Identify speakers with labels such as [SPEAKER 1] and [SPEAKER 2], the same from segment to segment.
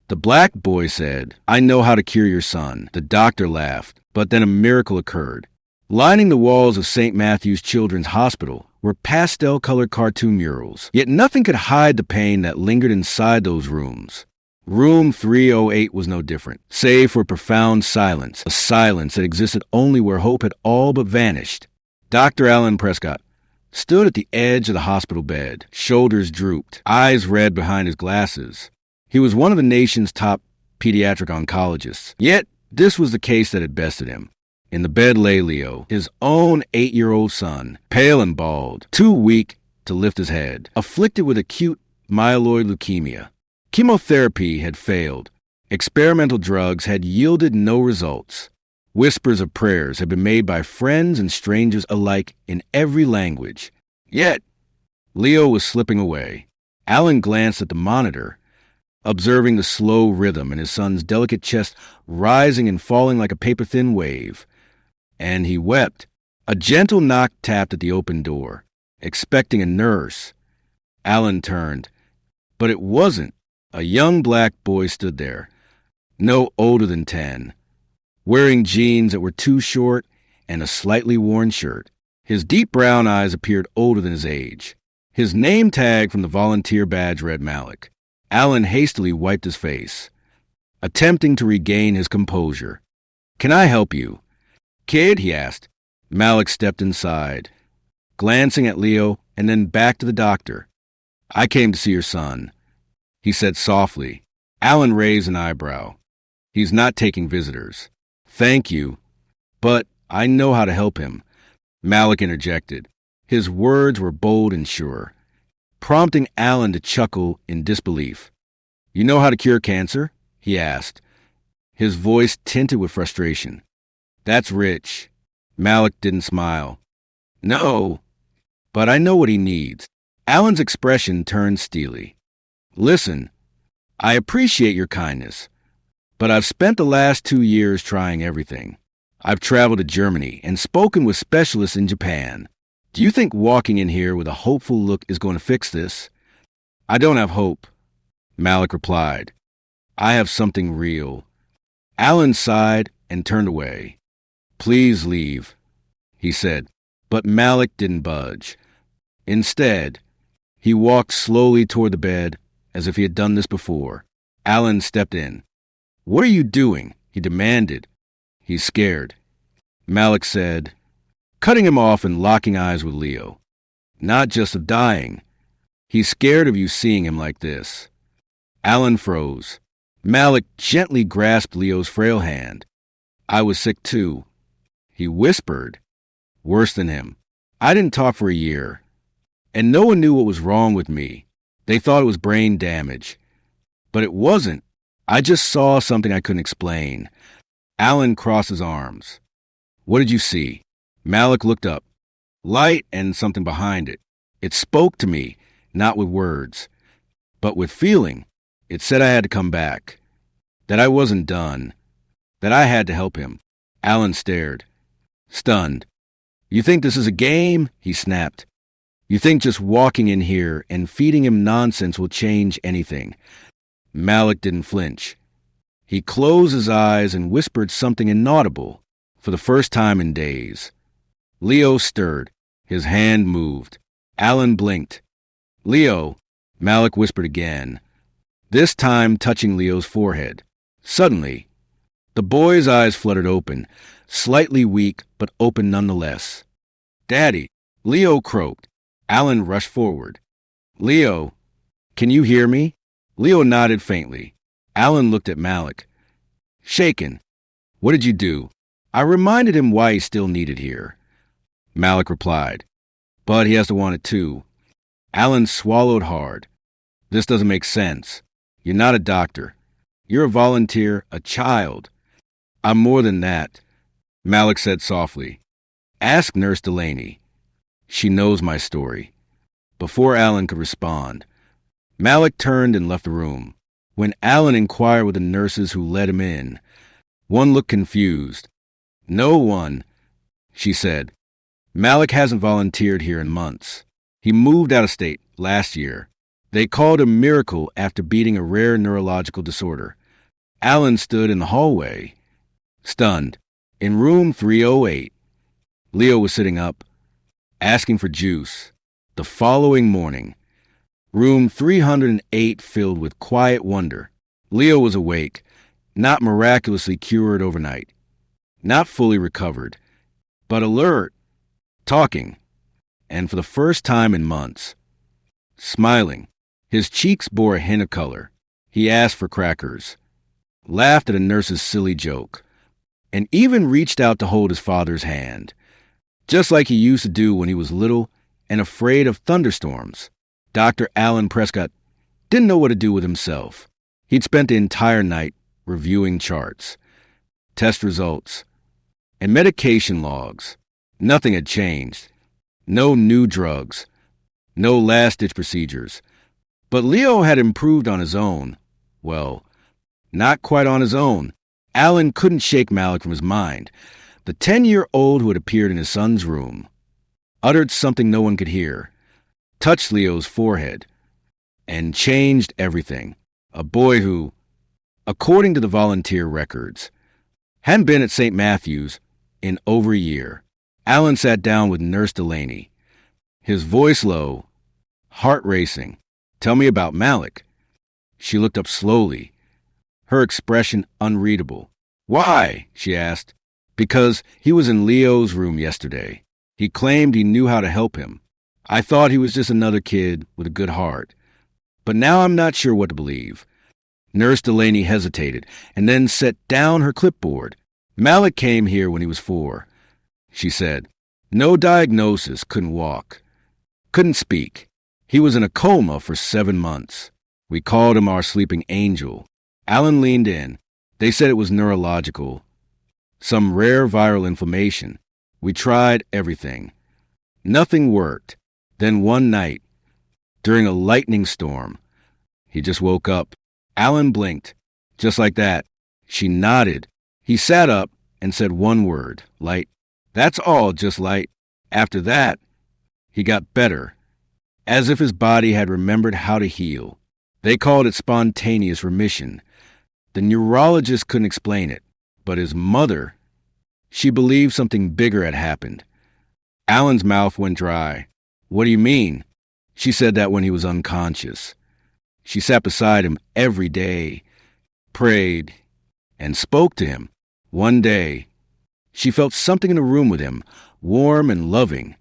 [SPEAKER 1] The black boy said, "I know how to cure your son." The doctor laughed, but then a miracle occurred. Lining the walls of St. Matthew's Children's Hospital were pastel-colored cartoon murals, yet nothing could hide the pain that lingered inside those rooms. Room 308 was no different, save for profound silence, a silence that existed only where hope had all but vanished. Dr. Alan Prescott stood at the edge of the hospital bed, shoulders drooped, eyes red behind his glasses. He was one of the nation's top pediatric oncologists, yet this was the case that had bested him. In the bed lay Leo, his own 8-year-old son, pale and bald, too weak to lift his head, afflicted with acute myeloid leukemia. Chemotherapy had failed. Experimental drugs had yielded no results. Whispers of prayers had been made by friends and strangers alike in every language. Yet, Leo was slipping away. Alan glanced at the monitor, observing the slow rhythm in his son's delicate chest rising and falling like a paper-thin wave. And he wept. A gentle knock tapped at the open door, expecting a nurse. Alan turned, but it wasn't. A young black boy stood there, no older than 10, wearing jeans that were too short and a slightly worn shirt. His deep brown eyes appeared older than his age. His name tag from the volunteer badge read Malik. Alan hastily wiped his face, attempting to regain his composure. "Can I help you?" "Kid?" he asked. Malik stepped inside, glancing at Leo and then back to the doctor. "I came to see your son," he said softly. Alan raised an eyebrow. "He's not taking visitors." "Thank you, but I know how to help him," Malik interjected. His words were bold and sure, prompting Alan to chuckle in disbelief. "You know how to cure cancer?" he asked, his voice tinted with frustration. "That's rich." Malik didn't smile. "No, but I know what he needs." Alan's expression turned steely. "Listen, I appreciate your kindness, but I've spent the last 2 years trying everything. I've traveled to Germany and spoken with specialists in Japan. Do you think walking in here with a hopeful look is going to fix this?" "I don't have hope," Malik replied. "I have something real." Alan sighed and turned away. "Please leave," he said, but Malik didn't budge. Instead, he walked slowly toward the bed as if he had done this before. Alan stepped in. "What are you doing?" he demanded. "He's scared," Malik said, cutting him off and locking eyes with Leo. "Not just of dying. He's scared of you seeing him like this." Alan froze. Malik gently grasped Leo's frail hand. "I was sick too," he whispered. "Worse than him. I didn't talk for a year, and no one knew what was wrong with me. They thought it was brain damage. But it wasn't. I just saw something I couldn't explain." Alan crossed his arms. "What did you see?" Malik looked up. Light and something behind it. It spoke to me, not with words, but with feeling. It said I had to come back, that I wasn't done, that I had to help him. Alan stared, stunned. "You think this is a game?" he snapped. "You think just walking in here and feeding him nonsense will change anything?" Malik didn't flinch. He closed his eyes and whispered something inaudible for the first time in days. Leo stirred. His hand moved. Alan blinked. "Leo," Malik whispered again, this time touching Leo's forehead. Suddenly, the boy's eyes fluttered open, slightly weak but open nonetheless. "Daddy," Leo croaked. Alan rushed forward. "Leo, can you hear me?" Leo nodded faintly. Alan looked at Malik. Shaken. "What did you do?" "I reminded him why he still needed here," Malik replied. "But he has to want it too." Alan swallowed hard. "This doesn't make sense. You're not a doctor. You're a volunteer, a child." "I'm more than that," Malik said softly. "Ask Nurse Delaney. She knows my story." Before Alan could respond, Malik turned and left the room. When Alan inquired with the nurses who let him in, one looked confused. "No one," she said. "Malik hasn't volunteered here in months. He moved out of state last year. They called a miracle after beating a rare neurological disorder. Alan stood in the hallway, stunned. In room 308, Leo was sitting up, asking for juice. The following morning, room 308 filled with quiet wonder. Leo was awake, not miraculously cured overnight, not fully recovered, but alert, talking, and for the first time in months, smiling. His cheeks bore a hint of color. He asked for crackers, laughed at a nurse's silly joke, and even reached out to hold his father's hand, just like he used to do when he was little and afraid of thunderstorms. Dr. Alan Prescott didn't know what to do with himself. He'd spent the entire night reviewing charts, test results, and medication logs. Nothing had changed. No new drugs. No last-ditch procedures. But Leo had improved on his own. Well, not quite on his own. Alan couldn't shake Malik from his mind. The 10-year-old who had appeared in his son's room uttered something no one could hear, touched Leo's forehead, and changed everything. A boy who, according to the volunteer records, hadn't been at St. Matthew's in over a year. Alan sat down with Nurse Delaney, his voice low, heart racing. "Tell me about Malik." She looked up slowly, her expression unreadable. "Why?" she asked. "Because he was in Leo's room yesterday. He claimed he knew how to help him. I thought he was just another kid with a good heart. But now I'm not sure what to believe." Nurse Delaney hesitated and then set down her clipboard. "Malik came here when he was 4, she said. "No diagnosis, couldn't walk, couldn't speak. He was in a coma for 7 months. We called him our sleeping angel." Alan leaned in. "They said it was neurological, some rare viral inflammation. We tried everything. Nothing worked. Then one night, during a lightning storm, he just woke up." Alan blinked. Just like that. She nodded. He sat up and said one word, "Light." "That's all, just light." After that, he got better, as if his body had remembered how to heal. They called it spontaneous remission. The neurologist couldn't explain it, but his mother, she believed something bigger had happened. Alan's mouth went dry. "What do you mean?" She said that when he was unconscious. She sat beside him every day, prayed, and spoke to him. One day, she felt something in the room with him, warm and loving,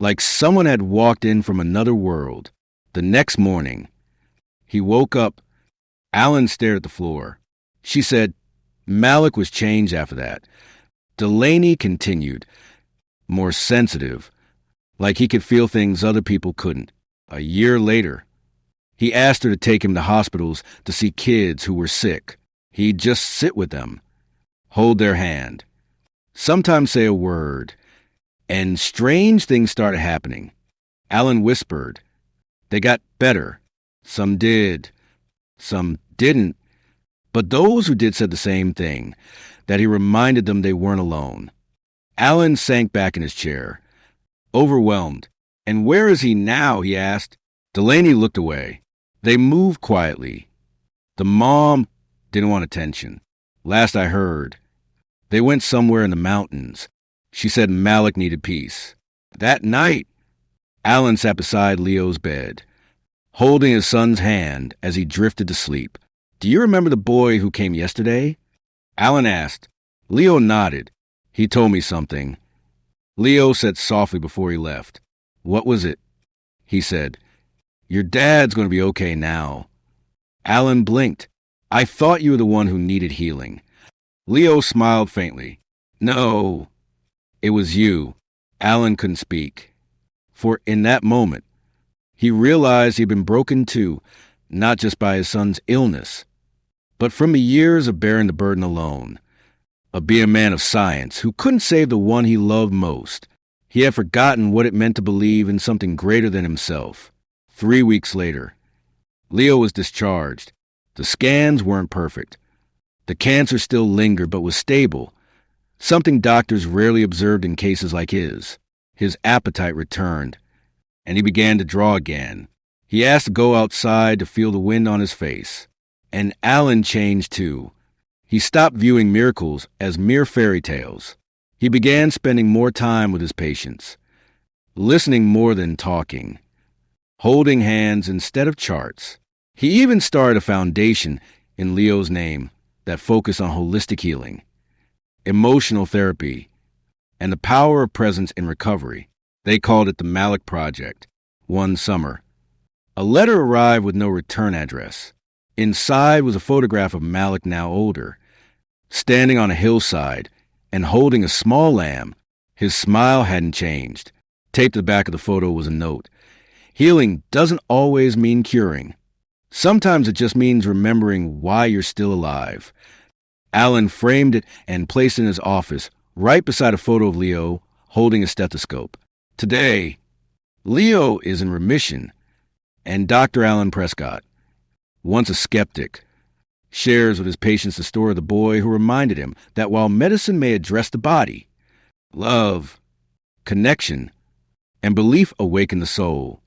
[SPEAKER 1] like someone had walked in from another world. The next morning, he woke up. Alan stared at the floor. She said Malik was changed after that. Delaney continued, more sensitive, like he could feel things other people couldn't. A year later, he asked her to take him to hospitals to see kids who were sick. He'd just sit with them, hold their hand, sometimes say a word, and strange things started happening. Alan whispered. They got better. Some did, some didn't. But those who did said the same thing, that he reminded them they weren't alone. Alan sank back in his chair, overwhelmed. "And where is he now?" he asked. Delaney looked away. They moved quietly. The mom didn't want attention. Last I heard, they went somewhere in the mountains. She said Malik needed peace. That night, Alan sat beside Leo's bed, holding his son's hand as he drifted to sleep. "Do you remember the boy who came yesterday?" Alan asked. Leo nodded. "He told me something." Leo said softly before he left. "What was it?" He said, "Your dad's going to be okay now." Alan blinked. "I thought you were the one who needed healing." Leo smiled faintly. "No, it was you." Alan couldn't speak. For in that moment, he realized he'd been broken too, not just by his son's illness, but from the years of bearing the burden alone, of being a man of science who couldn't save the one he loved most. He had forgotten what it meant to believe in something greater than himself. 3 weeks later, Leo was discharged. The scans weren't perfect. The cancer still lingered but was stable, something doctors rarely observed in cases like his. His appetite returned, and he began to draw again. He asked to go outside to feel the wind on his face. And Alan changed too. He stopped viewing miracles as mere fairy tales. He began spending more time with his patients, listening more than talking, holding hands instead of charts. He even started a foundation in Leo's name that focused on holistic healing, emotional therapy, and the power of presence in recovery. They called it the Malik Project. One summer, a letter arrived with no return address. Inside was a photograph of Malik, now older, standing on a hillside and holding a small lamb. His smile hadn't changed. Taped to the back of the photo was a note. Healing doesn't always mean curing. Sometimes it just means remembering why you're still alive. Alan framed it and placed it in his office, right beside a photo of Leo holding a stethoscope. Today, Leo is in remission, and Dr. Alan Prescott, once a skeptic, shares with his patients the story of the boy who reminded him that while medicine may address the body, love, connection, and belief awaken the soul.